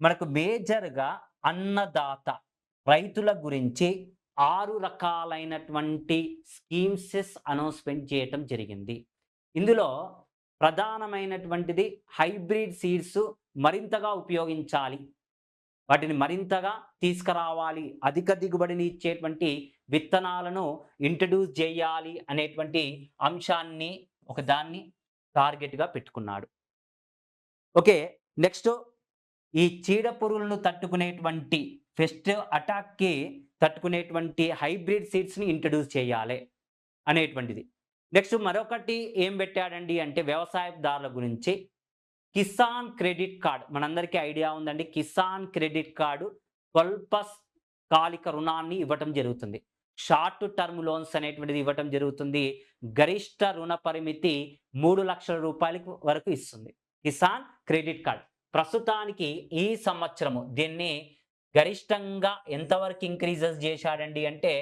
మనకు మేజర్‌గా అన్నదాత రైతుల గురించి 6 రకాలైనటువంటి స్కీమ్సెస్ అనౌన్స్‌మెంట్ చేయటం జరిగింది. ఇందులో ప్రధానమైనటువంటిది హైబ్రిడ్ సీడ్స్ మరింతగా ఉపయోగించాలి. వాటిని మరింతగా తీసుకురావాలి. అధిక దిగుబడిని ఇచ్చేటువంటి విత్తనాలను ఇంట్రొడ్యూస్ చేయాలి అనేటువంటి అంశాన్ని ఒకదాన్ని టార్గెట్‌గా పెట్టుకున్నాడు. ఓకే. నెక్స్ట్ ఈ చీడ పురుగులను తట్టుకునేటువంటి పెస్ట్ అటాక్‌కి తట్టుకునేటువంటి హైబ్రిడ్ సీడ్స్‌ని ఇంట్రొడ్యూస్ చేయాలి అనేటువంటిది. నెక్స్ట్ మరొకటి ఏం పెట్టాడండి అంటే వ్యవసాయదారుల గురించి కిసాన్ క్రెడిట్ కార్డ్ మనందరికీ ఐడియా ఉందండి. కిసాన్ క్రెడిట్ కార్డ్ స్వల్పకాలిక రుణాన్ని ఇవ్వటం జరుగుతుంది. షార్ట్ టర్మ్ లోన్స్ అనేటువంటిది ఇవ్వటం జరుగుతుంది. గరిష్ట రుణ పరిమితి రూ. 3,00,000 వరకు ఇస్తుంది. Kisan credit card. ప్రస్తుతానికి ఈ సంవత్సరము దీన్ని గరిష్టంగా ఎంతవరకు ఇంక్రీజెస్ చేశాడండి అంటే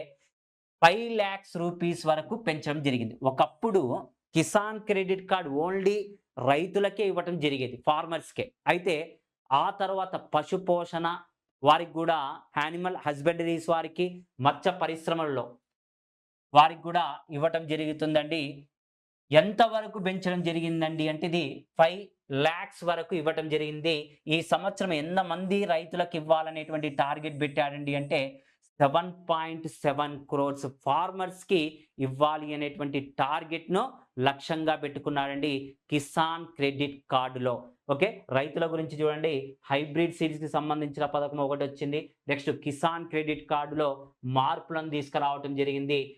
₹5,00,000 వరకు పెంచడం జరిగింది. ఒకప్పుడు కిసాన్ క్రెడిట్ కార్డ్ ఓన్లీ రైతులకే ఇవ్వటం జరిగేది. ఫార్మర్స్‌కే. అయితే ఆ తర్వాత పశు పోషణ వారికి గూడా యానిమల్ హస్బెండరీస్ వారికి, మత్స్య పరిశ్రమల్లో వారికి గూడా ఇవ్వటం జరుగుతుందండి. ఎంత వరకు పెంచడం జరిగిందండి అంటే ఇది 5,00,000 వరకు ఇవ్వటం జరిగింది. ఈ సంవత్సరం ఎంతమంది రైతులకు ఇవ్వాలనేటువంటి టార్గెట్ పెట్టాడండి అంటే 7.7 క్రోర్స్ ఫార్మర్స్‌కి ఇవ్వాలి అనేటువంటి టార్గెట్‌ను లక్ష్యంగా పెట్టుకున్నాడండి కిసాన్ క్రెడిట్ కార్డ్‌లో. ఓకే. రైతుల గురించి చూడండి హైబ్రిడ్ సీడ్స్‌కి సంబంధించిన పథకం ఒకటొచ్చింది. నెక్స్ట్ కిసాన్ క్రెడిట్ కార్డ్‌లో మార్పులను తీసుకురావటం జరిగింది.